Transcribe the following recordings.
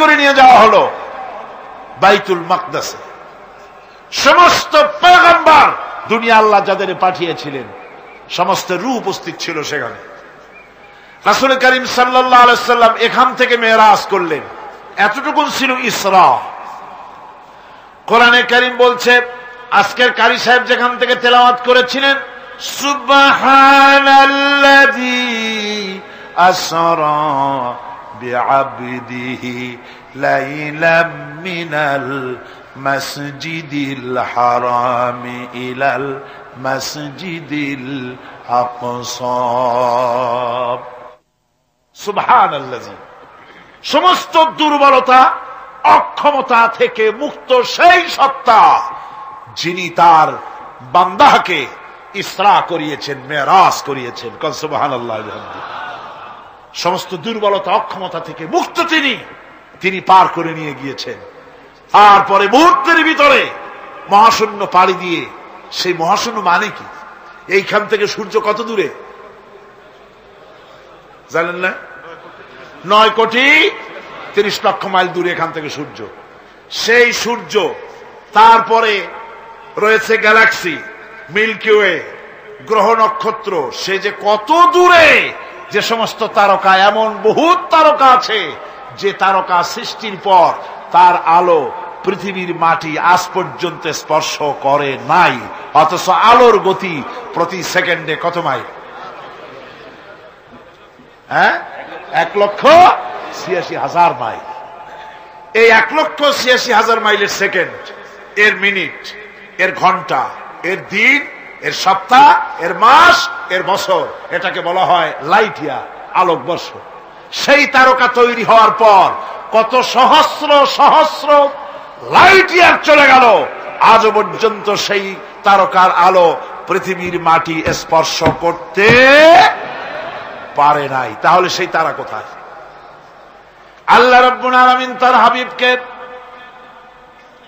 করে নিয়ে যাওয়া হলো বাইতুল মাকদাসে। সমস্ত পয়গম্বর দুনিয়া আল্লাহ যাদের পাঠিয়েছিলেন সমস্ত রূহ উপস্থিত ছিল সেখানে। রাসূল করিম সাল্লাল্লাহু আলাইহি সাল্লাম এখান থেকে মেরাজ করলেন। এতটুকুন ছিল ইসরা। কোরআনে কারীম বলছে, আজকের কারি সাহেব যেখান থেকে তেলাওয়াত করেছিলেন, সুবহানাল্লাযী আসরা বিআবদিহি লাইলাম মিনাল মাসজিদিল হারামি ইলাল মাসজিদিল আকসা। সুবহানাল্লাযী, সমস্ত দুর্বলতা অক্ষমতা থেকে মুক্ত সেই সত্তা যিনি তার বান্দাকে ইসরা করিয়েছেন, মেরাজ করিয়েছেন। সুবহানাল্লাহ। সমস্ত দুর্বলতা অক্ষমতা থেকে মুক্ত তিনি পার করে নিয়ে গিয়েছেন। তারপরে মুহূর্তের ভিতরে মহাশূন্য পাড়ি দিয়ে, সেই মহাশূন্য মানে কি? এইখান থেকে সূর্য কত দূরে জানেন না? 9,30,00,000 মাইল দূরে এখান থেকে সূর্য। সেই সূর্য, তারপরে রয়েছে গ্যালাক্সি, মিল্কি ওয়ে, গ্রহ নক্ষত্র, সে যে কত দূরে, যে সমস্ত তারকা, এমন বহুত তারকা আছে যে তারকা সৃষ্টির পর তার আলো পৃথিবীর মাটি আজ পর্যন্ত স্পর্শ করে নাই, অথচ আলোর গতি প্রতি সেকেন্ডে কত মাইল? 1,86,000 মাইল। এই 1,86,000 মাইলের সেকেন্ড, এর মিনিট, এর ঘন্টা, এর দিন, এর সপ্তাহ, এর মাস, এর বছর, এটাকে বলা হয় লাইট ইয়ার, আলোকবর্ষ। সেই তারকা তৈরি হওয়ার পর কত সহস্র সহস্র লাইট ইয়ার চলে গেল, আজও পর্যন্ত সেই তারকার আলো পৃথিবীর মাটি স্পর্শ করতে পারে নাই। তাহলে সেই তারা কোথায়? আল্লাহ রাব্বুল আলামিন তার হাবিবকে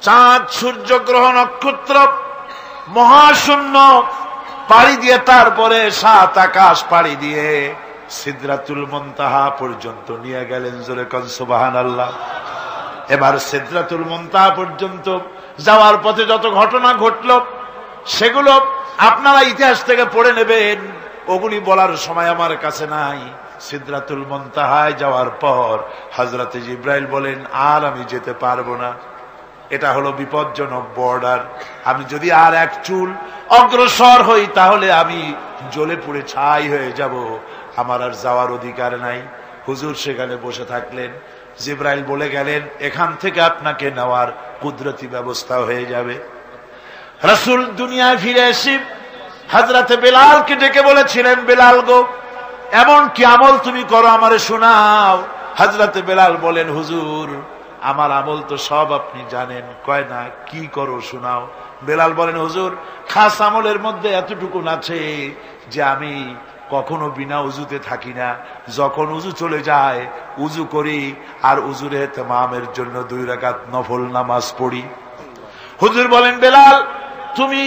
চাঁদ, সূর্য, গ্রহ, নক্ষত্র, মহাশূন্য পাড়ি দিয়ে, তারপরে 7 আকাশ পাড়ি দিয়ে সিদরাতুল মুনতাহা পর্যন্ত নিয়ে গেলেন। জোরে কোন সুবহানাল্লাহ। এবার সিদরাতুল মুনতাহা পর্যন্ত যাওয়ার পথে যত ঘটনা ঘটল সেগুলো আপনারা ইতিহাস থেকে পড়ে নেবেন, ওগুলি বলার সময় আমার কাছে নাই। সিদরাতুল মুনতাহায় যাওয়ার পর হযরত জিবরাইল বলেন, আর আমি যেতে পারবো না, এটা হলো বিপজ্জনক বর্ডার। আমি যদি আর এক চুল অগ্রসর হই তাহলে আমি জ্বলে পুড়ে ছাই হয়ে যাব, আমার আর যাওয়ার অধিকার নাই। হুজুর সেখানে বসে থাকলেন। জিবরাইল বলে গেলেন, এখান থেকে আপনাকে নেওয়ার কুদরতি ব্যবস্থা হয়ে যাবে। রাসূল দুনিয়ায় ফিরে এসে হযরতে বেলালকে ডেকে বলেছিলেন, বেলাল গো, এমন কি আমল তুমি করো আমারে শোনাও। হযরতে বেলাল বলেন, হুজুর আমার আমল তো সব আপনি জানেন। কয় না, কি করো শোনাও। বেলাল বলেন, হুজুর খাস আমলের মধ্যে এতটুকু আছে যে আমি কখনো বিনা উজুতে থাকি না, যখন উজু চলে যায় উজু করি, আর উজুর ইহতিমামের জন্য 2 রাকাত নফল নামাজ পড়ি। হুজুর বলেন, বেলাল তুমি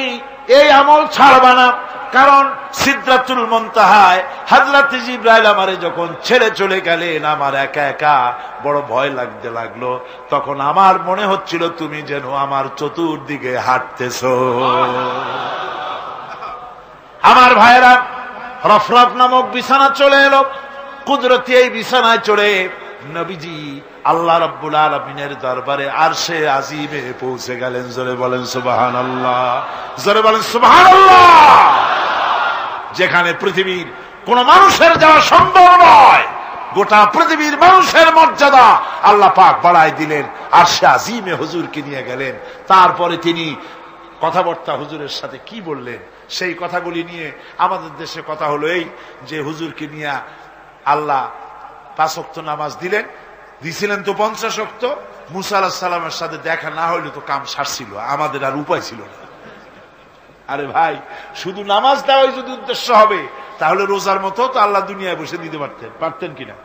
এই আমল ছাড়বা না, কারণ সিদরাতুল মুনতাহায় হযরত জিবরাইল আমারে যখন ছেড়ে চলে গেলেন, আমার একা একা বড় ভয় লাগতে লাগলো। তখন আমার মনে হচ্ছিল তুমি যেন আমার চতুর্দিকে হাঁটতেছো। আমার ভাইরা, রফরফ নামক বিছানা চলে এলো। কুদরতি এই বিছানায় চড়ে নবীজি আল্লাহ রাব্বুল আলামিনের দরবারে আরশে আজিমে পৌঁছে গেলেন। জোরে বলেন সুবহানাল্লাহ, জোরে বলেন সুবহানাল্লাহ। যেখানে পৃথিবীর কোন মানুষের যাওয়া সম্ভব নয়, গোটা পৃথিবীর মানুষের মর্যাদা আল্লাহ পাক বাড়ায় দিলেন, আরশে আজিমে হুজুরকে নিয়ে গেলেন। তারপরে তিনি কথাবার্তা হুজুরের সাথে কি বললেন, সেই কথাগুলি নিয়ে আমাদের দেশে কথা হলো এই যে হুজুরকে নিয়ে আল্লাহ 5 ওয়াক্ত নামাজ দিছিলেন তো 50 ওয়াক্ত। মুসা আলাইহিস সালামের সাথে দেখা না হইলে তো কাম সারছিল, আমাদের আর উপায় ছিল না। আরে ভাই, শুধু নামাজ দেওয়াই যদি উদ্দেশ্য হবে তাহলে রোজার মতো তো আল্লাহ দুনিয়ায় বসে দিতে পারতেন কিনা,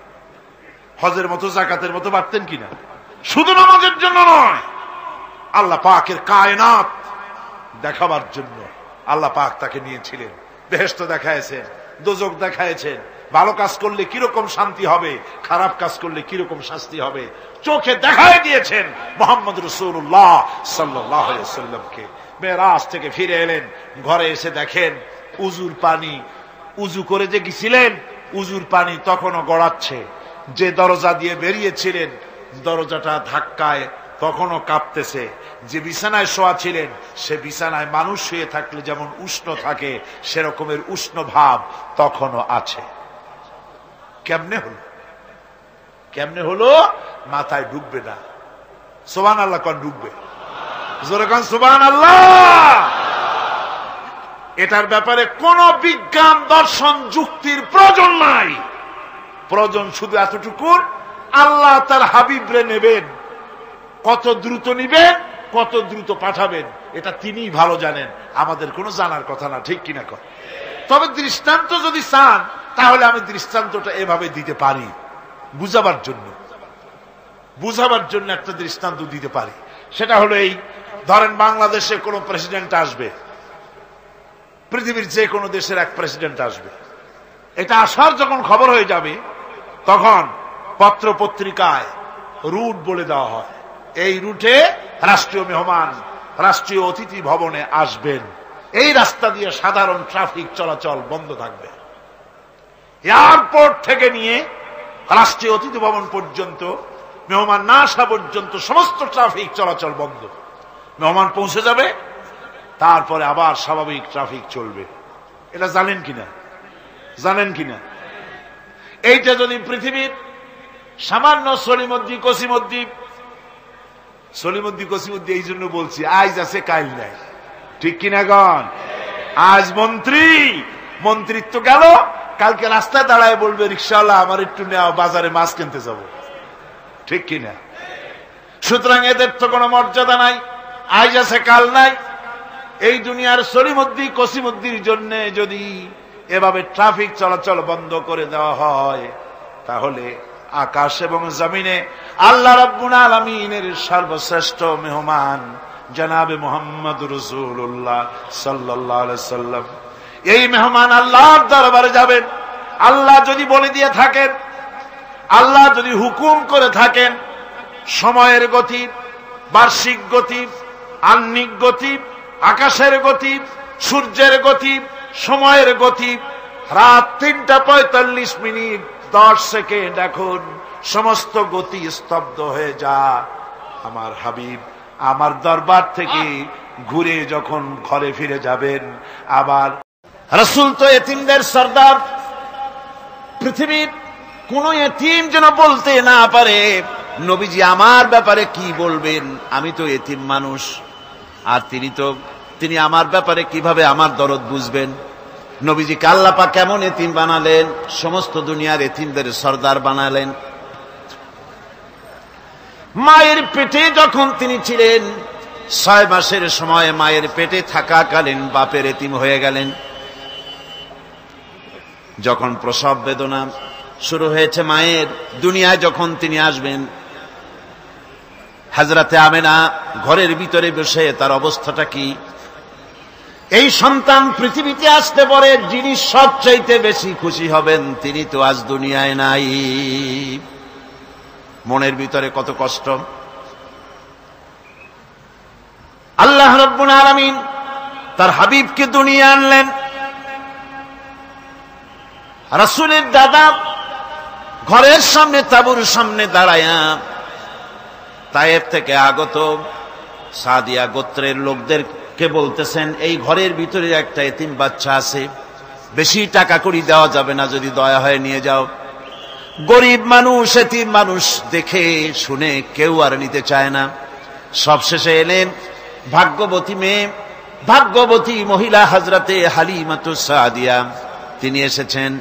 হজের মতো যাকাতের মতো পারতেন কিনা। শুধু নামাজের জন্য নয়, আল্লাহ পাকের কায়নাত দেখাবার জন্য আল্লাহ পাক তাকে নিয়েছিলেন। বেহেশত দেখাইছেন, দোজখ দেখাইছেন, ভালো কাজ করলে কিরকম শান্তি হবে, খারাপ কাজ করলে কিরকম শাস্তি হবে চোখে দেখায় দিয়েছেন মুহাম্মদ রাসূলুল্লাহ সাল্লাল্লাহু আলাইহি ওয়াসাল্লামকে। মেরাজ থেকে ফিরে এলেন, ঘরে এসে দেখেন উজুর পানি, উজু করে যে গেছিলেন উজুর পানি তখনও গড়াচ্ছে। যে দরজা দিয়ে বেরিয়েছিলেন দরজাটা ধাক্কায় তখনও কাঁপতেছে। যে বিছানায় শোয়া ছিলেন সে বিছানায় মানুষ শুয়ে থাকলে যেমন উষ্ণ থাকে সেরকমের উষ্ণ ভাব তখনও আছে। কেমনে হলো? কেমনে হলো? মাথায় ঢুকবে না। সুবহানাল্লাহ কোন ঢুকবে? জোরে কোন সুবহানাল্লাহ। এটার ব্যাপারে কোন বিজ্ঞান দর্শন যুক্তির প্রয়োজন নাই। প্রয়োজন শুধু এতটুকু, আল্লাহ তার হাবিবরে নেবেন, কত দ্রুত নিবেন, কত দ্রুত পাঠাবেন এটা তিনিই ভালো জানেন, আমাদের কোনো জানার কথা না। ঠিক কিনা কর? তবে দৃষ্টান্ত যদি চান তাহলে আমি দৃষ্টান্তটা এভাবে দিতে পারি, বুঝাবার জন্য একটা দৃষ্টান্ত দিতে পারি। সেটা হলো এই, ধরেন বাংলাদেশে কোন প্রেসিডেন্ট আসবে, পৃথিবীর যে কোনো দেশের এক প্রেসিডেন্ট আসবে। এটা আসার যখন খবর হয়ে যাবে তখন পত্র পত্রিকায় রুট বলে দেওয়া হয়, এই রুটে রাষ্ট্রীয় মেহমান রাষ্ট্রীয় অতিথি ভবনে আসবেন, এই রাস্তা দিয়ে সাধারণ ট্রাফিক চলাচল বন্ধ থাকবে। এয়ারপোর্ট থেকে নিয়ে রাষ্ট্রীয় অতিথি ভবন পর্যন্ত মেহমান না আসা পর্যন্ত সমস্ত ট্রাফিক চলাচল বন্ধ। মেহমান পৌঁছে যাবে, তারপরে আবার স্বাভাবিক ট্রাফিক চলবে। এটা জানেন কিনা? এইটা যদি পৃথিবীর সামান্য সলিমদ্দি কসিমদ্দি এই জন্য বলছি, আজ আছে কাল নাই। ঠিক কিনা গণ? আজ মন্ত্রিত্ব গেল, কালকে রাস্তায় দাঁড়ায় বলবে রিকশাওয়ালা আমার একটু নেওয়া, বাজারে মাছ কিনতে যাব। ঠিক কিনা? সুতরাং এদের তো কোনো মর্যাদা নাই, আজ আছে কাল নাই। এই দুনিয়ার সলিমদ্দি কসিমদ্দির জন্য যদি এভাবে ট্রাফিক চলাচল বন্ধ করে দেওয়া হয় তাহলে আকাশ এবং জমিনে আল্লাহ রাব্বুল আলামিনের সর্বশ্রেষ্ঠ মেহমান জনাবে মুহাম্মদুর রাসূলুল্লাহ সাল্লাল্লাহু আলাইহি সাল্লাম, এই মেহমান আল্লাহর দরবারে যাবেন। আল্লাহ যদি বলে দিয়ে থাকেন, আল্লাহ যদি হুকুম করে থাকেন, সময়ের গতি, বার্ষিক গতি, আহ্নিক গতি, আকাশের গতি, সূর্যের গতি, সময়ের গতি, রাত 3:45 এখন সমস্ত গতি স্তব্ধ হয়ে যা। আমার হাবিব আমার দরবার থেকে ঘুরে যখন ঘরে ফিরে যাবেন, আবার রাসূল তো এতিমদের সর্দার, পৃথিবীর কোন এতিম যেন বলতে না পারে নবীজি আমার ব্যাপারে কি বলবেন, আমি তো এতিম মানুষ, আর তিনি আমার ব্যাপারে কিভাবে আমার দরদ বুঝবেন। নবীজিকে আল্লাহ পাক কেমন এতিম বানালেন, সমস্ত দুনিয়ার এতিমদের সর্দার বানালেন। মায়ের পেটে যখন তিনি ছিলেন 6 মাসের সময় মায়ের পেটে থাকাকালীন বাপের এতিম হয়ে গেলেন। যখন প্রসব বেদনা শুরু হয়েছে মায়ের, দুনিয়ায় যখন তিনি আসবেন, হযরতে আমেনা ঘরের ভিতরে বসে তার অবস্থাটা কি? এই সন্তান পৃথিবীতে আসতে পরে যিনি সবচাইতে বেশি খুশি হবেন তিনি তো আজ দুনিয়ায় নাই। মনের ভিতরে কত কষ্ট। আল্লাহ রাব্বুল আলামিন তার হাবিবকে দুনিয়া আনলেন। রাসূলের দাদা ঘরের সামনে তাঁবুর সামনে দাঁড়ায়া তায়েফ থেকে আগত সাদিয়া গোত্রের লোকদেরকে বলতেছেন, এই ঘরের ভিতরে একটা এতিম বাচ্চা আছে, বেশি টাকা কড়ি দেওয়া যাবে না, যদি দয়া হয় নিয়ে যাও। গরিব মানুষ, এতিম মানুষ দেখে শুনে কেউ আর নিতে চায় না। সবশেষে এলেন ভাগ্যবতী মেয়ে, ভাগ্যবতী মহিলা হযরতে হালিমাতুস সাদিয়া, তিনি এসেছেন।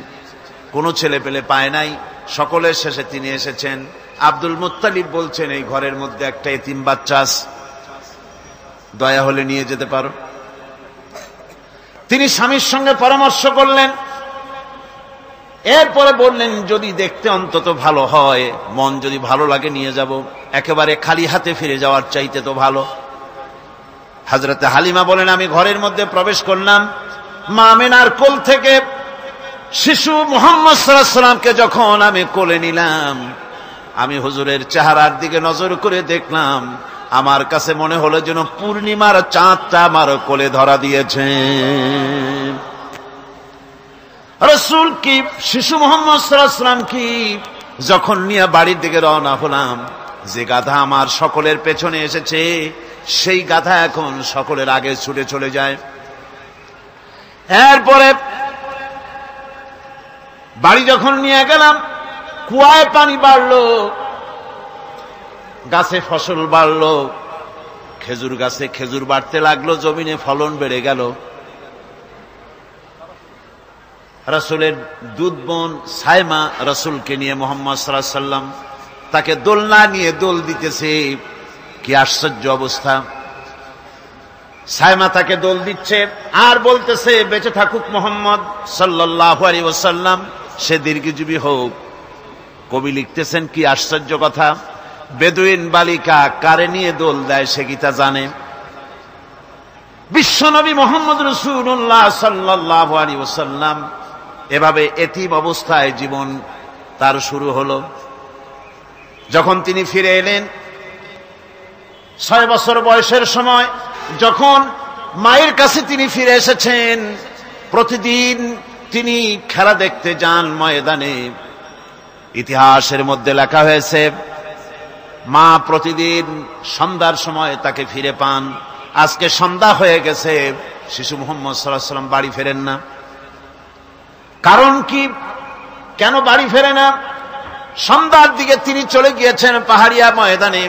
কোনো ছেলে পেলে পায় নাই, সকলের শেষে তিনি এসেছেন। আব্দুল মুত্তালিব বলছেন, এই ঘরের মধ্যে একটা এতিম বাচ্চা আছে, দয়া হলে নিয়ে যেতে পারো। তিনি স্বামীর সঙ্গে পরামর্শ করলেন, এরপরে বললেন যদি দেখতে অন্তত ভালো হয়, মন যদি ভালো লাগে নিয়ে যাব, একেবারে খালি হাতে ফিরে যাওয়ার চাইতে তো ভালো। হযরতে হালিমা বলেন, আমি ঘরের মধ্যে প্রবেশ করলাম, মা আমেনার কোল থেকে শিশু মুহাম্মদ সাল্লাল্লাহু আলাইহি ওয়াসাল্লামকে যখন আমি কোলে নিলাম, আমি হুজুরের চেহারার দিকে নজর করে দেখলাম, আমার কাছে মনে হলো যেন পূর্ণিমার চাঁদটা আমার কোলে ধরা দিয়েছে। রাসূল কি শিশু মুহাম্মদ সাল্লাল্লাহু আলাইহি ওয়াসাল্লাম কি যখন নিয়ে বাড়ির দিকে রওনা হলাম, যে গাধা আমার সকলের পেছনে এসেছে সেই গাধা এখন সকলের আগে ছুটে চলে যায়। এরপরে বাড়ি যখন নিয়ে গেলাম, কুয়ায় পানি বাড়লো, গাছে ফসল বাড়লো, খেজুর গাছে খেজুর বাড়তে লাগলো, জমিনে ফলন বেড়ে গেল। রাসূলের দুধ বোন সাইমা রাসূলকে নিয়ে মুহাম্মদ সাল্লাল্লাহু আলাইহি ওয়াসাল্লাম তাকে দোলনা নিয়ে দোল দিতেছে। কি আশ্চর্য অবস্থা! সাইমা তাকে দোল দিচ্ছে আর বলতেছে, বেঁচে থাকুক মুহাম্মদ সাল্লাল্লাহু আলাইহি ওয়াসাল্লাম, সে দীর্ঘজীবী হোক। কবি লিখতেছেন কি আশ্চর্য কথা, বেদুইন বালিকা কারে নিয়ে দোল দেয় সে কি তা জানে? বিশ্বনবী মুহাম্মদ রাসূলুল্লাহ সাল্লাল্লাহু আলাইহি ওয়াসাল্লাম এভাবে এতিম অবস্থায় জীবন তার শুরু হলো। যখন তিনি ফিরে এলেন 6 বছর বয়সের সময়, যখন মায়ের কাছে তিনি ফিরে এসেছেন, প্রতিদিন তিনি খেলা দেখতে যান ময়দানে। ইতিহাসের মধ্যে লেখা হয়েছে, মা প্রতিদিন সন্ধ্যার সময় তাকে ফিরে পান। আজকে সন্ধ্যা হয়ে গেছে, শিশু মুহাম্মদ সাল্লাল্লাহু আলাইহি ওয়াসাল্লাম বাড়ি ফেরেন না। কারণ কি, কেন বাড়ি ফেরে না? সন্ধ্যার দিকে তিনি চলে গিয়েছেন পাহাড়িয়া ময়দানে,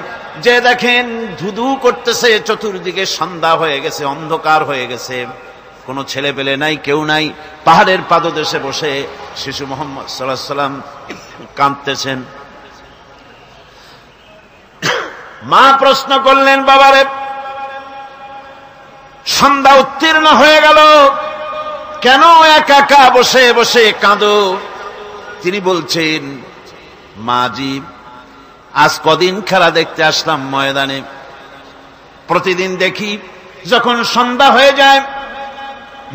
যে দেখেন ধুধু করতেছে, চতুর্দিকে সন্ধ্যা হয়ে গেছে, অন্ধকার হয়ে গেছে, কোনো ছেলে পেলে নাই, কেউ নাই। পাহাড়ের পাদদেশে বসে শিশু মুহাম্মদ সাল্লাল্লাহু আলাইহি ওয়াসাল্লাম কাঁদতেছেন। মা প্রশ্ন করলেন, বাবারে সন্ধ্যা উত্তীর্ণ হয়ে গেল, কেন একা একা বসে বসে কাঁদো? তিনি বলছেন, মাজি আজ কদিন খেলা দেখতে আসলাম ময়দানে, প্রতিদিন দেখি যখন সন্ধ্যা হয়ে যায়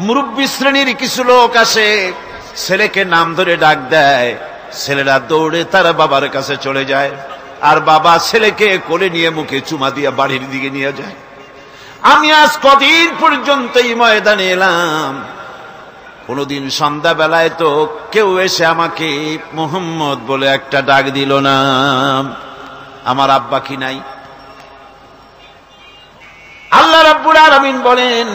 মুরব্বী শ্রেণীর কিছু লোক আসে, ছেলেকে নাম ধরে ডাক দেয়, ছেলেরা দৌড়ে তারা বাবার কাছে চলে যায়, আর বাবা ছেলেকে কোলে নিয়ে মুখে চুমা দিয়ে বাড়ির দিকে নিয়ে যায়। আমি আজ কদিন পর্যন্ত এই ময়দানে এলাম, কোনদিন সন্ধ্যা বেলায় তো কেউ এসে আমাকে মুহাম্মদ বলে একটা ডাক দিল না। আমার আব্বা কি নাই? আল্লাহ রাব্বুল আলামিন বলেন,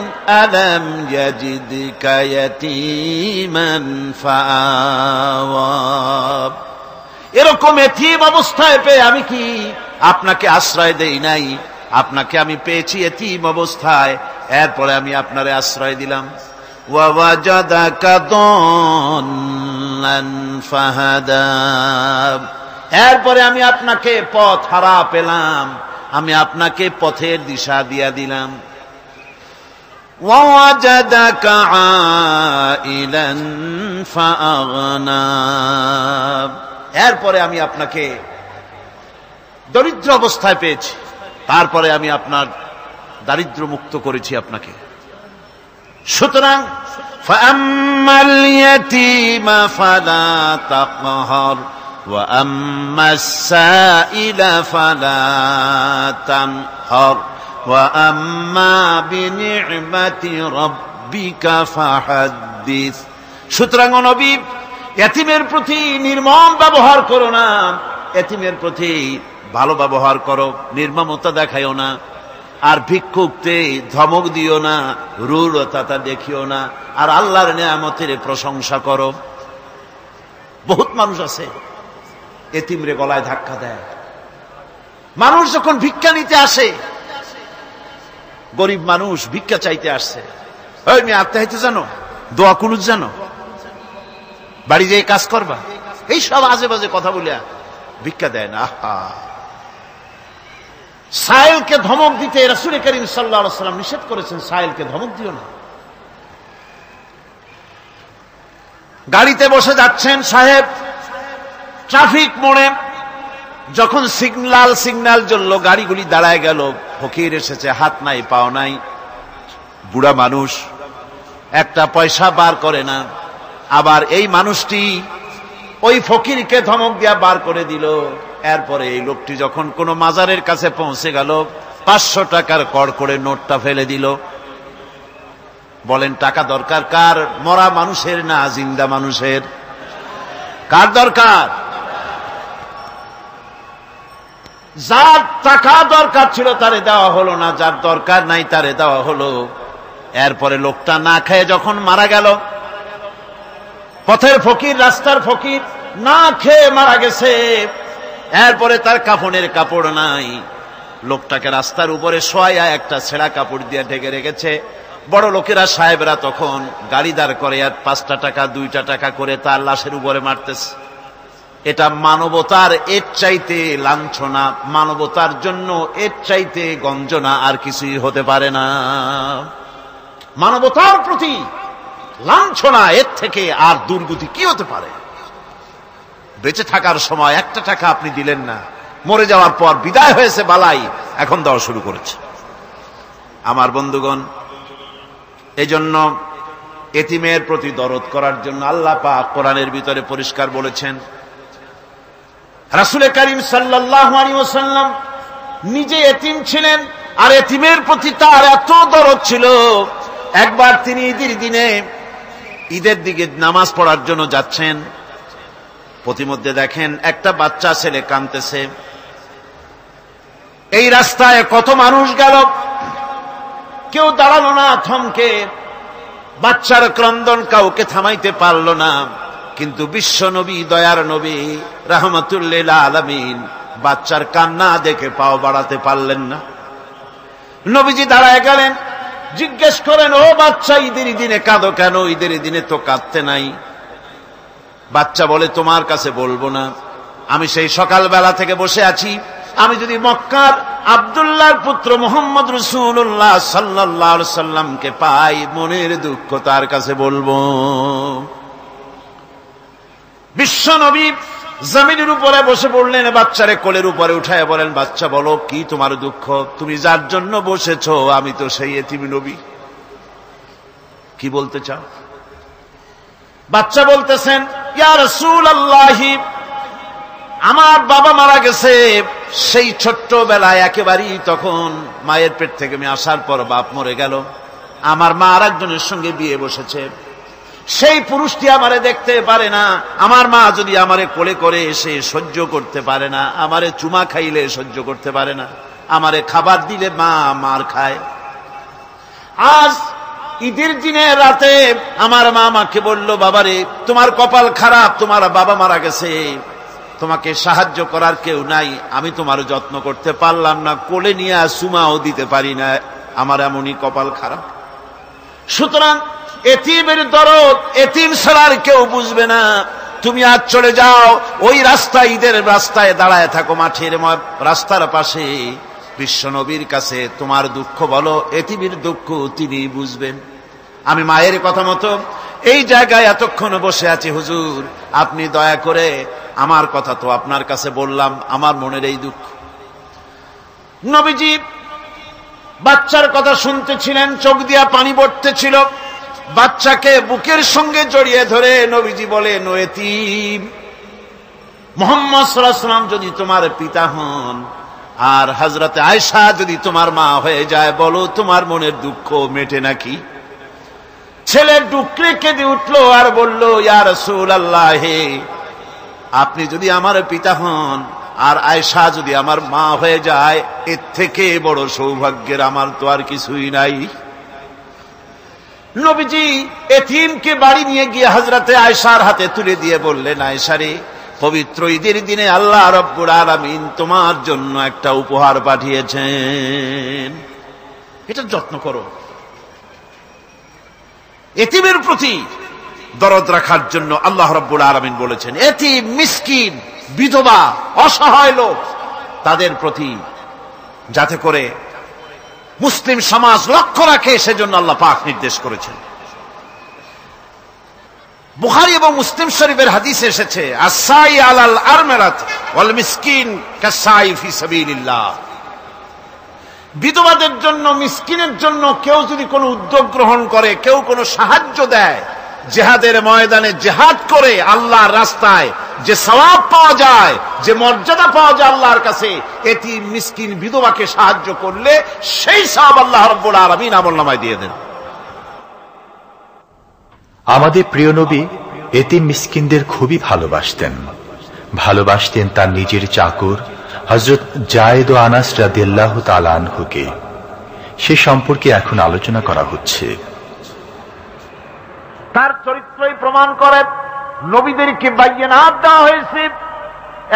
আলাম ইয়াজিদকা ইয়াতীমান ফাআওয়া, এরকম এতিম অবস্থায় পেয়ে আমি কি আপনাকে আশ্রয় দেই নাই? আপনাকে আমি পেয়েছি এতিম অবস্থায়, এরপরে আমি আপনারে আশ্রয় দিলাম। ওয়াওয়াজাদাকা দাল্লান ফাহাদা, এরপরে আমি আপনাকে পথ হারা পেলাম, আমি আপনাকে পথের দিশা দিয়া দিলাম। ওয়াওয়াজাদাকা আইলান ফাআগনা, এরপরে আমি আপনাকে দরিদ্র অবস্থায় পেয়েছি, তারপরে আমি আপনার দারিদ্র মুক্ত করেছি আপনাকে। সুতরাং ফাআম্মাল ইয়াতীমা ফালা তাকহার ওয়া আম্মাস সাইলা ফালা তানহার ওয়া আম্মা বিনি'মাতি রাব্বিকা ফাহাদ্দিস। সুতরাং নবী, এতিমের প্রতি নির্মম ব্যবহার করো না, এতিমের প্রতি ভালো ব্যবহার করো, নির্মমতা দেখাইও না। আর ভিক্ষুককে ধমক দিও না, রূঢ়তা দেখিও না, আর আল্লাহর নিয়ামতের প্রশংসা করো। বহুত মানুষ আছে এতিমরে গলায় ধাক্কা দেয়। মানুষ যখন ভিক্ষা নিতে আসে, গরিব মানুষ ভিক্ষা চাইতে আসছে, ওই মেয়ে আত্মাহিতে জানো, দোয়া কুনুত জানো, বাড়ি যেয়ে কাজ করবা, এই সব আজে বাজে কথা বলে ভিক্ষা দেয় না। সাইলকে ধমক দিতে রাসূল করিম সাল্লাল্লাহু আলাইহি ওয়াসাল্লাম নিষেধ করেছেন, সাইলকে ধমক দিও না। গাড়িতে বসে যাচ্ছেন সাহেব, ট্রাফিক মোড়ে যখন সিগন্যাল জ্বললো, গাড়িগুলি দাঁড়ায় গেল, ফকির এসেছে, হাত নাই পাও নাই, বুড়া মানুষ, একটা পয়সা বার করে না। আবার এই মানুষটি ওই ফকিরকে ধমক দিয়া বার করে দিল। এরপরে এই লোকটি যখন কোন মাজারের কাছে পৌঁছে গেল, 500 টাকার কড়কড়ে নোটটা ফেলে দিল। বলেন টাকা দরকার কার? মরা মানুষের না জিন্দা মানুষের? কার দরকার? যার টাকা দরকার ছিল তারে দেওয়া হলো না, যার দরকার নাই তারে দেওয়া হলো। এরপরে লোকটা না খেয়ে যখন মারা গেল, পথের ফকির, রাস্তার ফকির, না খেয়ে মারা গেছে। এরপরে তার কাফনের কাপড় নাই, লোকটাকে রাস্তার উপরে শোয়াইয়া একটা ছেঁড়া কাপড় দিয়ে ঢেকে রেখেছে। বড় লোকেরা, সাহেবরা তখন গাড়ি দাঁড় করে আর 5টা টাকা 2টা টাকা করে তার লাশের উপরে মারতেছে। এটা মানবতার এর চাইতে লাঞ্ছনা, মানবতার জন্য এর চাইতে গঞ্জনা আর কিছুই হতে পারে না। মানবতার প্রতি লাঞ্ছনা এর থেকে আর দুর্গতি কি হতে পারে? বেঁচে থাকার সময় 1টা টাকা আপনি দিলেন না, মরে যাওয়ার পর বিদায় হয়েছে বালাই, এখন দেওয়া শুরু করেছে। আমার বন্ধুগণ, এজন্য এতিমের প্রতি দরদ করার জন্য আল্লাহ পাক কোরআনের ভিতরে পরিষ্কার বলেছেন। রাসূল করিম সাল্লাল্লাহু আলাইহি ওয়াসাল্লাম নিজে এতিম ছিলেন, আর এতিমের প্রতি তার এত দরদ ছিল, একবার তিনি ঈদের দিকে নামাজ পড়ার জন্য যাচ্ছেন। প্রতিমধ্যে দেখেন একটা বাচ্চা ছেলে কাঁদতেছে। এই রাস্তায় কত মানুষ গেল, কেউ দাঁড়ালো না থমকে, বাচ্চার ক্রন্দন কাউকে থামাইতে পারল না। কিন্তু বিশ্ব নবী, দয়ার নবী, রাহমাতুল্লিল আলামিন বাচ্চার কান্না দেখে পাও বাড়াতে পারলেন না। নবীজি দাঁড়ায় গেলেন, জিজ্ঞেস করেন, ও বাচ্চা, ঈদের দিনে কাঁদো কেন? ঈদের দিনে তো কাঁদতে নাই। বাচ্চা বলে, তোমার কাছে বলবো না, আমি সেই সকালবেলা থেকে বসে আছি, আমি যদি মক্কার আব্দুল্লাহর পুত্র মুহাম্মদ রাসূলুল্লাহ সাল্লাল্লাহু আলাইহি সাল্লামকে পাই, মনের দুঃখ তার কাছে বলবো। বিশ্ব নবী জমিনের উপরে বসে পড়লেন, বাচ্চারে কোলের উপরে উঠায় বলেন, বাচ্চা বলো কি তোমার দুঃখ? তুমি যার জন্য বসেছো আমি তো সেই এতিম নবী, কি বলতে চাও? বাচ্চা বলতেছেন, ইয়া রাসূলুল্লাহ, আমার বাবা মারা গেছে। সেই ছোট্টবেলায় একেবারেই তখন মায়ের পেট থেকে আমি আসার পর বাপ মরে গেল, আমার মা আর একজনের সঙ্গে বিয়ে বসেছে। সেই পুরুষটি আমারে দেখতে পারে না, আমার মা যদি আমারে কোলে করে এসে সহ্য করতে পারে না, আমারে চুমা খাইলে সহ্য করতে পারে না, আমারে খাবার দিলে মা মার খায়। আজ ঈদের দিনের রাতে আমার মা আমাকে বলল, বাবারে তোমার কপাল খারাপ, তোমার বাবা মারা গেছে, তোমাকে সাহায্য করার কেউ নাই, আমি তোমার যত্ন করতে পারলাম না, কোলে নিয়ে চুমাও দিতে পারি না, আমার এমনই কপাল খারাপ। সুতরাং এতিমের দরদ এতিম ছাড়ার কেউ বুঝবে না। তুমি আজ চলে যাও, ওই রাস্তায়, ঈদের রাস্তায় দাঁড়ায় থাকো, মাঠের রাস্তার পাশে, বিশ্ব নবীর কাছে তোমার দুঃখ বলো, এতিমের দুঃখ তিনি বুঝবেন। আমি মায়ের কথা মতো এই জায়গায় এতক্ষণ বসে আছি, হুজুর আপনি দয়া করে, আমার কথা তো আপনার কাছে বললাম, আমার মনের এই দুঃখ। নবীজি বাচ্চার কথা শুনতেছিলেন, চোখ দিয়া পানি পড়তেছিল। বাচ্চাকে বুকের সঙ্গে জড়িয়ে ধরে নবীজি বলেন, ও এতিম, মুহাম্মদ সাল্লাল্লাহু আলাইহি ওয়াসাল্লাম যদি তোমার পিতা হন আর হযরতে আয়েশা যদি তোমার মা হয়ে যায়, বলো তোমার মনের দুঃখ মেটে নাকি? ছেলে ডুকরে কেঁদে উঠলো আর বলল, ইয়া রাসূলুল্লাহ, আপনি যদি আমার পিতা হন আর আয়েশা যদি আমার মা হয়ে যায়, এর থেকে বড় সৌভাগ্যের আমার তো আর কিছুই নাই। নবীজি এতিমকে বাড়ি নিয়ে গিয়ে হযরতে আয়েশার হাতে তুলে দিয়ে বললেন, আয়েশা রে, পবিত্র ঈদের দিনে আল্লাহ রাব্বুল আলামিন তোমার জন্য একটা উপহার পাঠিয়েছেন, এটা যত্ন করো। এতিমের প্রতি দরদ রাখার জন্য আল্লাহ রাব্বুল আলামিন বলেছেন, এতিম, মিসকিন, বিধবা, অসহায় লোক, তাদের প্রতি যাতে করে মুসলিম সমাজ লক্ষ্য রাখে, সেজন্য আল্লাহ পাক নির্দেশ করেছেন। বুখারী এবং মুসলিম শরীফের হাদিসে এসেছে, আস-সাই আলাল আরমালাত ওয়াল মিসকিন কাস-সাই ফি সাবিলিল্লাহ। বিধবাদের জন্য, মিসকিনের জন্য কেউ যদি কোনো উদ্যোগ গ্রহণ করে, কেউ কোনো সাহায্য দেয়, জিহাদের ময়দানে জিহাদ করে আল্লাহর রাস্তায় যে সওয়াব পাওয়া যায়, যে মর্যাদা পাওয়া যায় আল্লাহর কাছে, এতিম মিসকিন বিধবাকে সাহায্য করলে সেই সওয়াব আল্লাহ রাব্বুল আলামিন আমলনামায় দিয়ে দেন। আমাদের প্রিয় নবী এতিম মিসকিনদের খুবই ভালোবাসতেন তার নিজের চাকর হযরত যায়েদ ও আনাস রাদিয়াল্লাহু তাআলা আনহুকে। সে সম্পর্কে এখন আলোচনা করা হচ্ছে। তার চরিত্রই প্রমাণ করে নবীদেরকে বায়্যিনাত দেওয়া হয়েছে,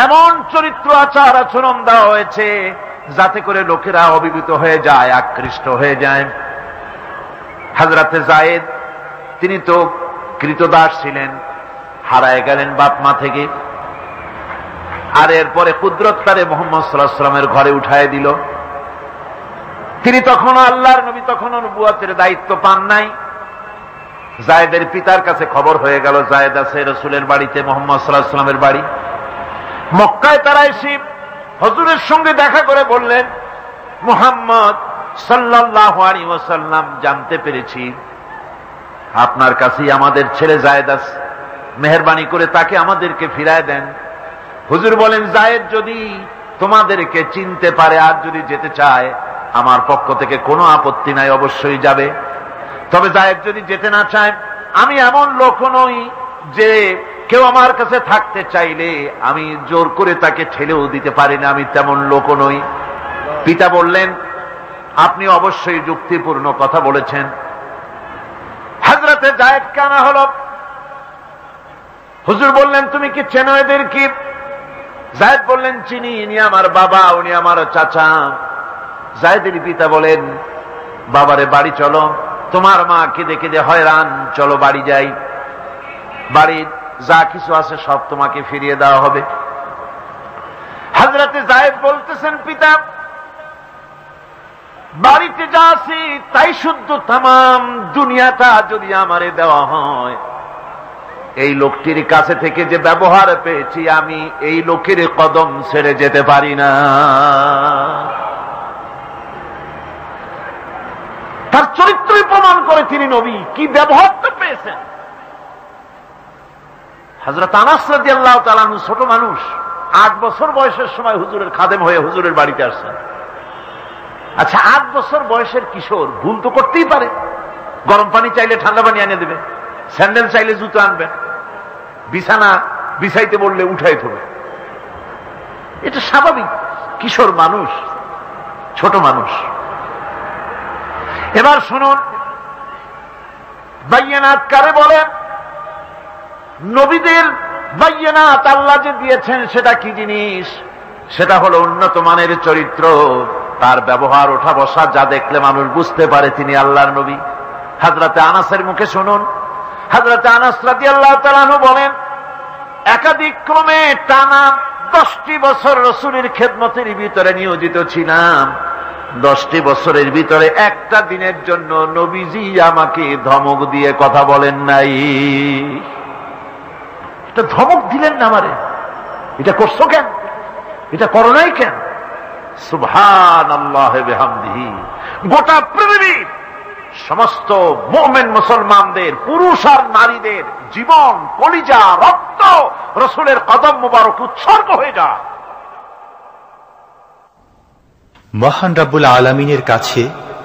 এমন চরিত্র আচার আচরণ দেওয়া হয়েছে যাতে করে লোকেরা অভিভূত হয়ে যায়, আকৃষ্ট হয়ে যায়। হযরতে যায়েদ তিনি তো কৃতদাস ছিলেন, হারায় গেলেন বাপ মা থেকে, আর এরপরে কুদরত তারে মুহাম্মদ সাল্লাল্লাহু আলাইহি ওয়াসাল্লামের ঘরে উঠায় দিল। তিনি তখনও আল্লাহর নবী, তখনও নবুয়তের দায়িত্ব পান নাই। যায়েদের পিতার কাছে খবর হয়ে গেল যায়েদ আছে রাসূলের বাড়িতে, মুহাম্মদ সাল্লাল্লাহু আলাইহি ওয়াসাল্লামের বাড়ি মক্কায়। তারা এসে হুজুরের সঙ্গে দেখা করে বললেন, মুহাম্মদ সাল্লাল্লাহু আলাইহি ওয়াসাল্লাম, জানতে পেরেছি আপনার কাছেই আমাদের ছেলে যায়েদ আছে, মেহেরবানি করে তাকে আমাদেরকে ফিরায় দেন। হুজুর বলেন, যায়েদ যদি তোমাদেরকে চিনতে পারে আর যদি যেতে চায়, আমার পক্ষ থেকে কোনো আপত্তি নাই, অবশ্যই যাবে। তবে যায়েদ যদি যেতে না চায়, আমি এমন লোক নই যে কেউ আমার কাছে থাকতে চাইলে আমি জোর করে তাকে ঠেলেও দিতে পারি না, আমি তেমন লোক নই। পিতা বললেন, আপনি অবশ্যই যুক্তিপূর্ণ কথা বলেছেন। হযরতে যায়েদ কানা হলো। হুজুর বললেন, তুমি কি চেনো এদের? কি? যায়েদ বললেন, চিনি, ইনি আমার বাবা, উনি আমার চাচা। যায়েদের পিতা বলেন, বাবারে বাড়ি চলো, তোমার মা কেঁদে কেঁদে হয়রান, চলো বাড়ি যাই, বাড়ির যা কিছু আছে সব তোমাকে ফিরিয়ে দেওয়া হবে। হযরতে যায়েদ বলতেছেন, পিতা বাড়িতে যা আছি তাই শুদ্ধ, তামাম দুনিয়াটা যদি আমারে দেওয়া হয়, এই লোকটির কাছে থেকে যে ব্যবহার পেয়েছি আমি এই লোকের কদম ছেড়ে যেতে পারি না। তার চরিত্রই প্রমাণ করে তিনি নবী, কি ব্যবহারটা পেয়েছেন। হযরত আনাস রাদিয়াল্লাহু তাআলা আনহু ছোট মানুষ, 8 বছর বয়সের সময় হুজুরের খাদেম হয়ে হুজুরের বাড়িতে আসছেন। আচ্ছা, 8 বছর বয়সের কিশোর ভুল তো করতেই পারে। গরম পানি চাইলে ঠান্ডা পানি এনে দেবে, স্যান্ডেল চাইলে জুতো আনবে, বিছানা বিছাইতে বললে উঠাই থবে, এটা স্বাভাবিক। কিশোর মানুষ, ছোট মানুষ। এবার শুনুন, বায়্যিনাত কারে বলে? নবীদের বায়্যিনাত আল্লাহ যে দিয়েছেন সেটা কি জিনিস? সেটা হলো উন্নত মানের চরিত্র, তার ব্যবহার ওঠা বসা যা দেখলে মানুষ বুঝতে পারে তিনি আল্লাহর নবী। হযরতে আনাসের মুখে শুনুন, হযরতে আনাস রাদিয়াল্লাহু তাআলা আনহু বলেন, একাধিক ক্রমে টানা 10টি বছর রাসূলের খেদমতের ভিতরে নিয়োজিত ছিলাম। 10টি বছরের ভিতরে একটা দিনের জন্য নবীজি আমাকে ধমক দিয়ে কথা বলেন নাই। এটা ধমক দিলেন না আমারে, এটা করছো কেন, এটা করো নাই কেন? সুবহানাল্লাহি বিহামদিহি। গোটা পৃথিবীর সমস্ত মুমিন মুসলমানদের, পুরুষ আর নারীদের জীবন, কলিজা, রক্ত রাসূলের কদম মুবারক উৎসর্গ হয়ে যায়। মহান রব্বুল আলামিনের কাছে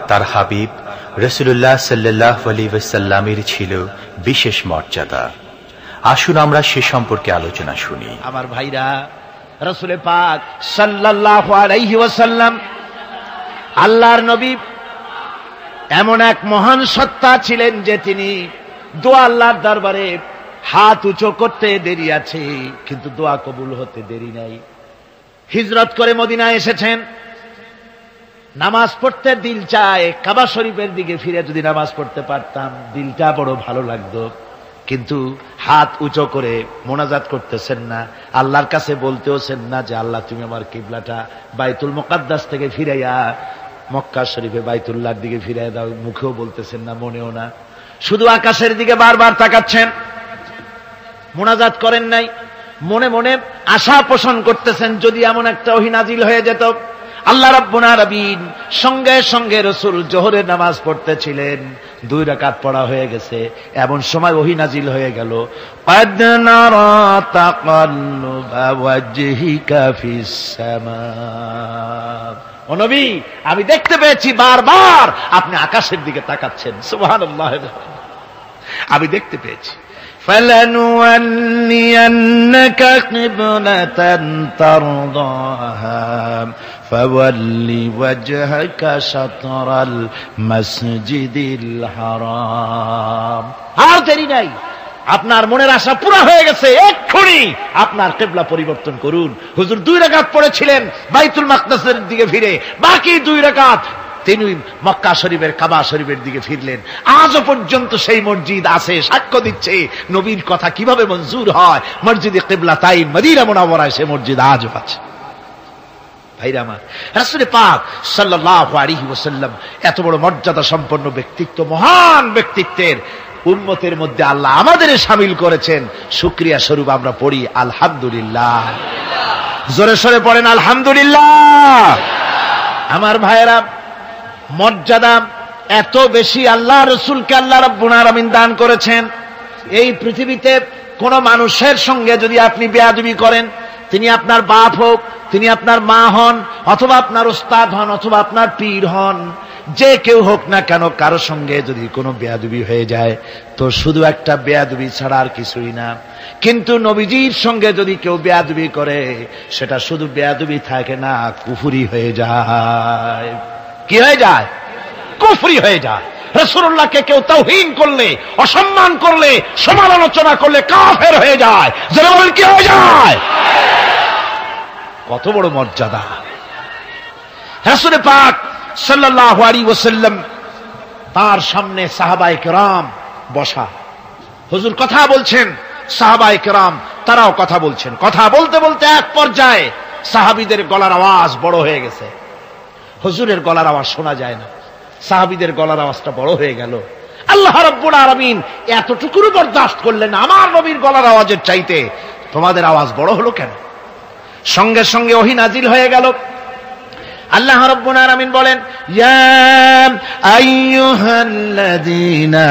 তার হাবিব রাসূলুল্লাহ সাল্লাল্লাহু আলাইহি ওয়াসাল্লামের ছিল বিশেষ মর্যাদা। আসুন আমরা সে সম্পর্কে আলোচনা শুনি। আমার ভাইরা, রাসূল পাক সাল্লাল্লাহু আলাইহি ওয়াসাল্লাম আল্লাহর নবী এমন এক মহান সত্তা ছিলেন যে তিনি দোয়া আল্লাহর দরবারে হাত উঁচু করতে দেরি আছে, কিন্তু দোয়া কবুল হতে দেরি নাই। হিজরত করে মদিনায় এসেছেন, নামাজ পড়তে দিল চায়, কাবা শরীফের দিকে ফিরে যদি নামাজ পড়তে পারতাম দিলটা বড় ভালো লাগতো, কিন্তু হাত উঁচু করে মোনাজাত করতেছেন না, আল্লাহর কাছে বলতেওছেন না যে আল্লাহ তুমি আমার কিবলাটা বাইতুল মুকাদ্দাস থেকে ফিরাইয়া মক্কা শরীফে বাইতুল্লাহর দিকে ফিরাইয়া দাও, মুখেও বলতেছেন না, মনেও না, শুধু আকাশের দিকে বারবার তাকাচ্ছেন, মোনাজাত করেন নাই। মনে মনে আশা পোষণ করতেছেন যদি এমন একটা ওহী নাজিল হয়ে যেত আল্লাহ রাব্বুল আলামিন সঙ্গে সঙ্গে রাসূল জোহরের নামাজ পড়তেছিলেন, 2 রাকাত পড়া হয়ে গেছে, এমন সময় ওহী নাজিল হয়ে গেল, ক্বাদ নারা তাকাল্লুবা ওয়াজহিকা ফিস সামা। ও নবী, আমি দেখতে পেয়েছি বারবার আপনি আকাশের দিকে তাকাচ্ছেন। সুবহানাল্লাহ, আমি দেখতে পেয়েছি। فَلَنُوَلِّيَنَّكَ قِبْلَةً تَرْضَاهَا فَوَلِّ وَجْهَكَ شَطْرَ الْمَسْجِدِ الْحَرَامِ। আর দেরি নাই, আপনার মনের আশা পুরা হয়ে গেছে, এক্ষুনি আপনার কিবলা পরিবর্তন করুন। হুজুর 2 রাকাত পড়েছিলেন বাইতুল মাকদাসের দিকে ফিরে, বাকি 2 রাকাত তিনি মক্কা শরীফের কাবা শরীফের দিকে ফিরলেন। আজও পর্যন্ত সেই মসজিদ আছে, সাক্ষ্য দিচ্ছে নবীর কথা কিভাবে মঞ্জুর হয়। মসজিদে কিবলাতাইন মদিনা মুনাওয়ারায় সে মসজিদ আজও আছে। ভাইরা আমার, রাসূল পাক সাল্লাল্লাহু আলাইহি ওয়াসাল্লাম এত বড় মর্যাদা সম্পন্ন ব্যক্তিত্ব, মহান ব্যক্তিত্বের উম্মতের মধ্যে আল্লাহ আমাদের শামিল করেছেন। শুকরিয়া স্বরূপ আমরা পড়ি আলহামদুলিল্লাহ। জোরে সোরে পড়েন আলহামদুলিল্লাহ। আমার ভাইয়েরা, মর্যাদা এত বেশি আল্লাহ রসুলকে আল্লাহ রাব্বুল আলামিন দান করেছেন। এই পৃথিবীতে কোন মানুষের সঙ্গে যদি আপনি বেয়াদবি করেন, তিনি আপনার বাপ হোক, তিনি আপনার মা হন, অথবা আপনার উস্তাদ হন, অথবা আপনার পীর হন, যে কেউ হোক না কেন, কারো সঙ্গে যদি কোনো বেয়াদবি হয়ে যায় তো শুধু একটা বেয়াদবি ছাড়া আর কিছুই না। কিন্তু নবীজির সঙ্গে যদি কেউ বেয়াদবি করে, সেটা শুধু বেয়াদবি থাকে না, কুফরি হয়ে যায়। কি হয়ে যায়? কুফরি হয়ে যায়। রাসূলুল্লাহকে কেউ তাওহীন করলে, অসম্মান করলে, সমালোচনা করলে কাফের হয়ে যায়। যারা বলেন কি হয়ে যায়? কত বড় মর্যাদা! রাসূল পাক সাল্লাল্লাহু আলাইহি ওয়াসাল্লাম, তার সামনে সাহাবায়ে কেরাম বসা, হুজুর কথা বলছেন, সাহাবায়ে কেরাম তারাও কথা বলছেন। কথা বলতে বলতে এক পর্যায়ে সাহাবীদের গলার আওয়াজ বড় হয়ে গেছে। হুজুরের গলার আওয়াজ শোনা যায় না, সাহাবীদের গলার আওয়াজটা বড় হয়ে গেল। আল্লাহ রাব্বুল আলামিন এতটুকুও বরদাস্ত করলেন, আমার নবীর গলার আওয়াজের চাইতে তোমাদের আওয়াজ বড় হলো কেন? সঙ্গে সঙ্গে ওহী নাজিল হয়ে গেল। আল্লাহ রাব্বুল আলামিন বলেন, ইয়া আইয়ুহাল্লাযীনা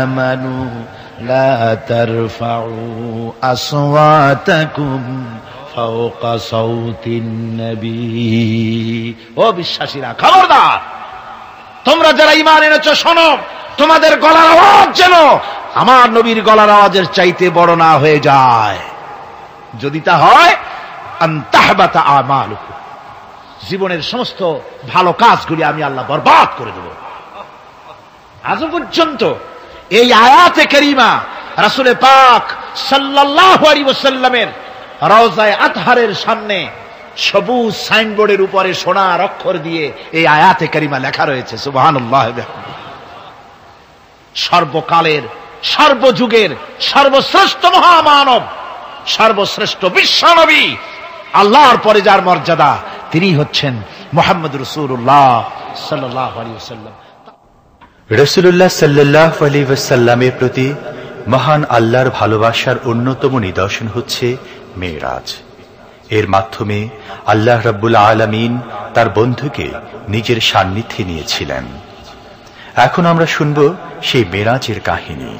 আমানু লা তারফাউ আসওয়াতাকুম ফাওকা সাউতিন নবী। ও বিশ্বাসীরা, খবরদার, তোমরা যারা ঈমান এনেছো শোনো, তোমাদের গলার আওয়াজ যেন আমার নবীর গলার আওয়াজের চাইতে বড় না হয়ে যায়। যদি তা হয়, আনতাহবাতা আমালুকুম, জীবনের সমস্ত ভালো কাজগুলি আমি আল্লাহ বরবাদ করে দেব। আজ পর্যন্ত এই আয়াতে কারিমা রাসূল পাক সাল্লাল্লাহু আলাইহি ওয়াসাল্লামের রওজায়ে আতহারের সামনে সবুজ সাইনবোর্ডের উপরে সোনার অক্ষর দিয়ে এই আয়াতে কারিমা লেখা রয়েছে। সুবহানাল্লাহ। সর্বকালের, সর্বযুগের সর্বশ্রেষ্ঠ মহামানব, সর্বশ্রেষ্ঠ বিশ্বনবী, আল্লাহর পরে যার মর্যাদা, তিনি হচ্ছেন মুহাম্মদ রাসূলুল্লাহ সাল্লাল্লাহু আলাইহি ওয়াসাল্লাম। রাসূলুল্লাহ সাল্লাল্লাহু আলাইহি ওয়াসাল্লামের প্রতি মহান আল্লাহর ভালোবাসার অন্যতম নিদর্শন হচ্ছে মেরাজ। এর মাধ্যমে আল্লাহ রাব্বুল আলামিন তার বন্ধুকে নিজের সান্নিধ্যে নিয়েছিলেন। এখন আমরা শুনব সেই মেরাজের কাহিনী।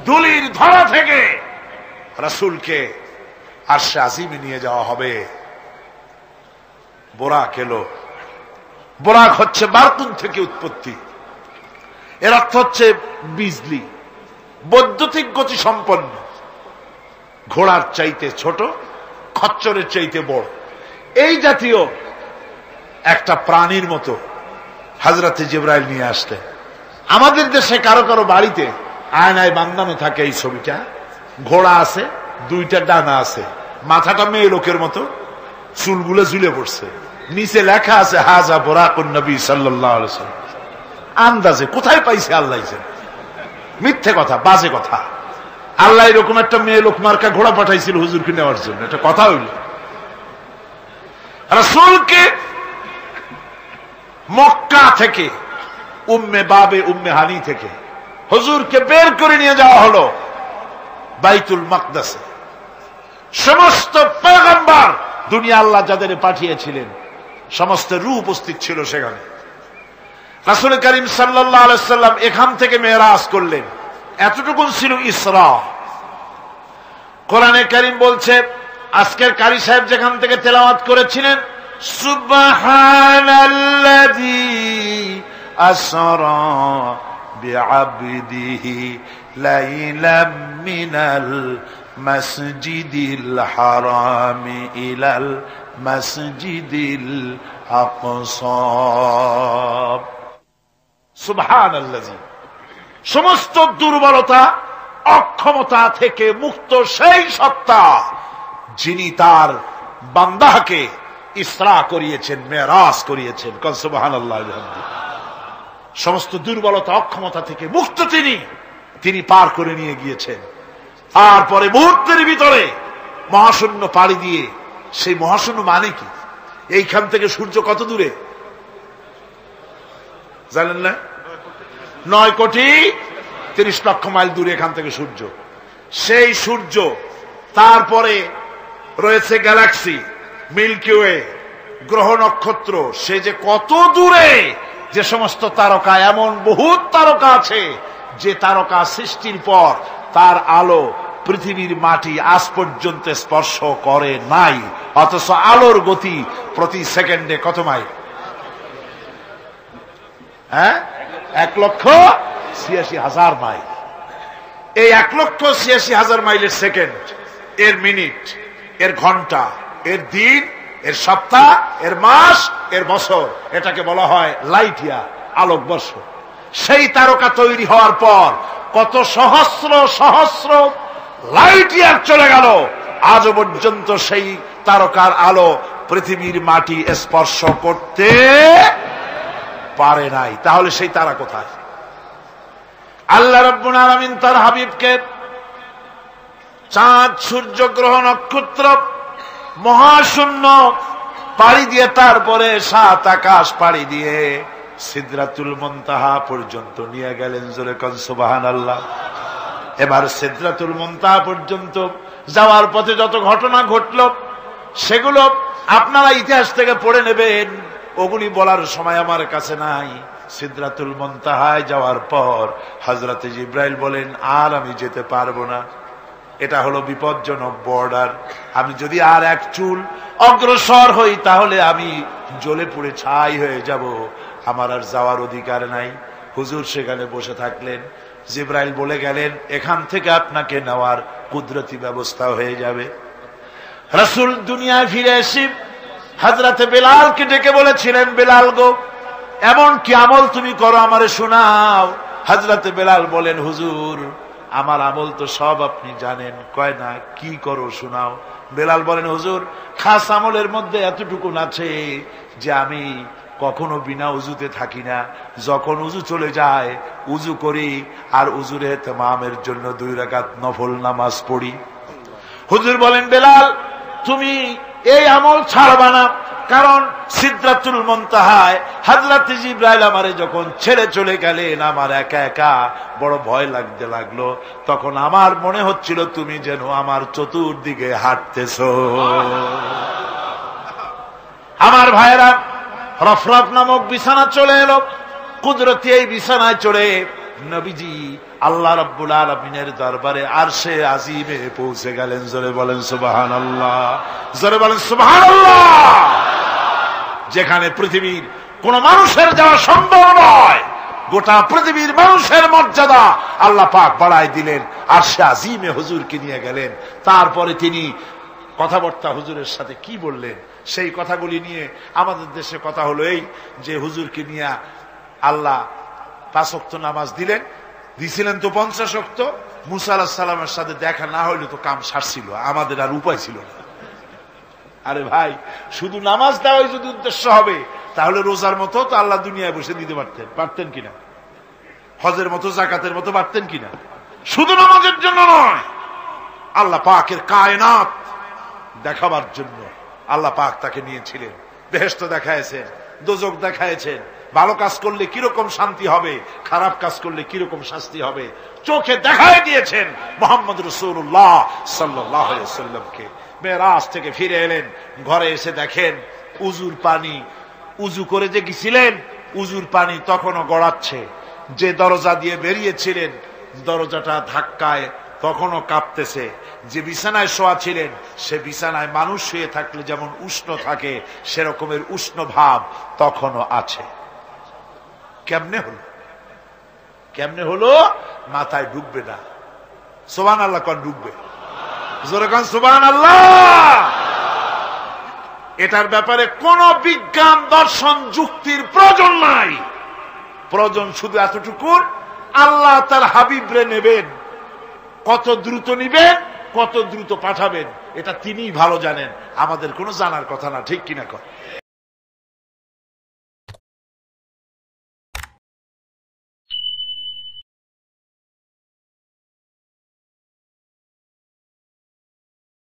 দুলির ধরা থেকে রাসূলকে আরশে আজিমে নিয়ে যাওয়া হবে। বোরাক এলো। বোরাক হচ্ছে বারকুন থেকে উৎপত্তি। এর অর্থ হচ্ছে বিজলি, বৈদ্যুতিক গতি সম্পন্ন, ঘোড়ার চাইতে ছোট, খচ্চরের চাইতে বড়, এই জাতীয় একটা প্রাণীর মতো হযরতে জিবরাইল নিয়ে আসলে। আমাদের দেশে কারো কারো বাড়িতে আয়নায় বাঁধানো থাকে এই ছবিটা। ঘোড়া আছে, 2টা ডানা আছে, মাথাটা মেয়ে লোকের মতো, চুলগুলো ঝুলে পড়ছে, নিচে লেখা আছে হাজা বুরাকুন নবী সাল্লাল্লাহু আলাইহি ওয়াসাল্লাম। আন্দাজে কোথায় পাইছে আল্লাহ জানে, মিথ্যে কথা, বাজে কথা। আল্লাহ এরকম একটা মেয়ে লোক মার্কা ঘোড়া পাঠাইছিল হুজুরকে নেওয়ার জন্য, এটা কথা হইল। রাসূলকে মক্কা থেকে, উম্মে বাবে উম্মে হানি থেকে হুজুরকে বের করে নিয়ে যাওয়া হলো বাইতুল মাকদাসে। সমস্ত পয়গম্বর দুনিয়া আল্লাহ যাদের পাঠিয়েছিলেন সমস্ত রূহ উপস্থিত ছিল সেখানে। রাসূল করিম সাল্লাল্লাহু আলাইহি ওয়াসাল্লাম এখান থেকে মেরাজ করলেন, এতটুকুন ছিল ইসরা। কোরআনে কারীম বলছে, আজকের কারি সাহেব যেখান থেকে তেলাওয়াত করেছিলেন, সুবহানাল্লাযী আসরা বিআবদিহি লাইলাম মিনাল মাসজিদিল হারামি ইলাল মাসজিদিল আকসা। সুবহানাল্লাযী, সমস্ত দুর্বলতা অক্ষমতা থেকে মুক্ত সেই সত্তা যিনি তার বান্দাকে ইসরা করিয়েছেন, মেরাজ করিয়েছেন। সুবহানাল্লাহ। সমস্ত দুর্বলতা অক্ষমতা থেকে মুক্ত তিনি পার করে নিয়ে গিয়েছেন। তারপরে মুহূর্তের ভিতরে মহাশূন্য পাড়ি দিয়ে, সেই মহাশূন্য মানে কি? এইখান থেকে সূর্য কত দূরে জানেন না? 9,30,00,000 মাইল দূরে এখান থেকে সূর্য। সেই সূর্য, তারপরে রয়েছে গ্যালাক্সি, মিল্কি ওয়ে, গ্রহ নক্ষত্র, সে যে কত দূরে, যে সমস্ত তারকা, এমন বহুত তারকা আছে যে তারকা সৃষ্টির পর তার আলো পৃথিবীর মাটি আজ পর্যন্ত স্পর্শ করে নাই, অথচ আলোর গতি প্রতি সেকেন্ডে কত মাইল? 1,86,000 মাইল। এই 1,86,000 মাইলের সেকেন্ড, এর মিনিট, এর ঘন্টা, এর দিন, এর সপ্তাহ, এর মাস, এর বছর, এটাকে বলা হয় লাইট ইয়ার, আলোকবর্ষ। সেই তারকা তৈরি হওয়ার পর কত সহস্র সহস্র লাইট ইয়ার চলে গেল, আজও পর্যন্ত সেই তারকার আলো পৃথিবীর মাটি স্পর্শ করতে পারে নাই। তাহলে সেই তারা কোথায়? আল্লাহ রাব্বুল আলামিন তার হাবিবকে চাঁদ, সূর্য, গ্রহ, নক্ষত্র, মহাশূন্য পাড়ি দিয়ে, তারপরে 7 আকাশ পাড়ি দিয়ে সিদরাতুল মুনতাহা পর্যন্ত নিয়ে গেলেন। জোরে কোন সুবহানাল্লাহ। এবার সিদরাতুল মুনতাহা পর্যন্ত যাওয়ার পথে যত ঘটনা ঘটল, সেগুলো আপনারা ইতিহাস থেকে পড়ে নেবেন, ওগুলি বলার সময় আমার কাছে নাই। সিদরাতুল মুনতাহায় যাওয়ার পর হযরত জিবরাইল বলেন, আর আমি যেতে পারবো না, এটা হলো বিপজ্জনক বর্ডার, আমি যদি আর এক চুল অগ্রসর হই তাহলে আমি জ্বলে পুড়ে ছাই হয়ে যাব, আমার আর যাওয়ার অধিকার নাই। হুজুর সেখানে বসে থাকলেন। জিবরাইল বলে গেলেন, এখান থেকে আপনাকে নেওয়ার কুদরতি ব্যবস্থা হয়ে যাবে। রাসূল দুনিয়ায় ফিরে এসে হযরতে বেলালকে ডেকে বলেছিলেন, বেলাল গো, এমন কি আমল তুমি করো আমারে শোনাও। হযরতে বেলাল বলেন, হুজুর আমার আমল তো সব আপনি জানেন। কয় না, কি করো শোনাও। বেলাল বলেন, হুজুর খাস আমলের মধ্যে এতটুকু আছে যে আমি কখনো বিনা উজুতে থাকি না, যখন উজু চলে যায় উজু করি, আর উজুর ইহতিমামের জন্য 2 রাকাত নফল নামাজ পড়ি। হুজুর বলেন, বেলাল তুমি এই আমল ছাড়বা না, কারণ সিদরাতুল মুনতাহায় হযরত জিবরাইল আমারে যখন ছেড়ে চলে গেলেন, আমার একা একা বড় ভয় লাগতে লাগলো। তখন আমার মনে হচ্ছিল তুমি যেন আমার চতুর্দিকে হাঁটতেছো। আমার ভাইরা, রফরফ নামক বিছানা চলে এলো। কুদরতি এই বিছানায় চড়ে নবীজি আল্লাহ রাব্বুল আলামিনের দরবারে আরশে আজিমে পৌঁছে গেলেন। জোরে বলেন সুবহানাল্লাহ, জোরে বলেন সুবহানাল্লাহ। যেখানে পৃথিবীর কোন মানুষের যাওয়া সম্ভব নয়, গোটা পৃথিবীর মানুষের মর্যাদা আল্লাহ পাক বাড়ায় দিলেন, আরশে আজিমে হুজুরকে নিয়ে গেলেন। তারপরে তিনি কথাবার্তা হুজুরের সাথে কি বললেন, সেই কথাগুলি নিয়ে আমাদের দেশে কথা হলো এই যে হুজুরকে নিয়ে আল্লাহ 5 ওয়াক্ত নামাজ দিছিলেন তো 50 ওয়াক্ত। মুসা আলাইহিস সালামের সাথে দেখা না হইলে তো কাম সারছিল, আমাদের আর উপায় ছিল না। আরে ভাই, শুধু নামাজ দেওয়াই যদি উদ্দেশ্য হবে, তাহলে রোজার মতো তো আল্লাহ দুনিয়ায় বসে দিতে পারতেন কিনা, হজের মতো জাকাতের মতো পারতেন কিনা। শুধু নামাজের জন্য নয়, আল্লাহ পাকের কায়নাত দেখাবার জন্য আল্লাহ পাক তাকে নিয়েছিলেন। বেহেশত দেখাইছেন, দোজখ দেখাইছেন, ভালো কাজ করলে কিরকম শান্তি হবে, খারাপ কাজ করলে কিরকম শাস্তি হবে, চোখে দেখাই দিয়েছেন মুহাম্মদ রাসূলুল্লাহ সাল্লাল্লাহু আলাইহি ওয়াসাল্লামকে। মেরাজ থেকে ফিরে এলেন, ঘরে এসে দেখেন উজুর পানি উজু করে যে গেছিলেন, উজুর পানি তখনও গড়াচ্ছে। যে দরজা দিয়ে বেরিয়েছিলেন, দরজাটা ধাক্কায় তখনও কাঁপতেছে। যে বিছানায় শোয়া ছিলেন, সে বিছানায় মানুষ শুয়ে থাকলে যেমন উষ্ণ থাকে, সেরকমের উষ্ণ ভাব তখনও আছে। কেমনে হলো? কেমনে হলো? মাথায় ঢুকবে না। সুবহানাল্লাহ কোন ঢুকবে? জোরে কোন সুবহানাল্লাহ। এটার ব্যাপারে কোন বিজ্ঞান, দর্শন, যুক্তির প্রয়োজন নাই। প্রয়োজন শুধু এতটুকু, আল্লাহ তার হাবিবরে নেবেন, কত দ্রুত নিবেন, কত দ্রুত পাঠাবেন, এটা তিনিই ভালো জানেন, আমাদের কোনো জানার কথা না। ঠিক কিনা কর?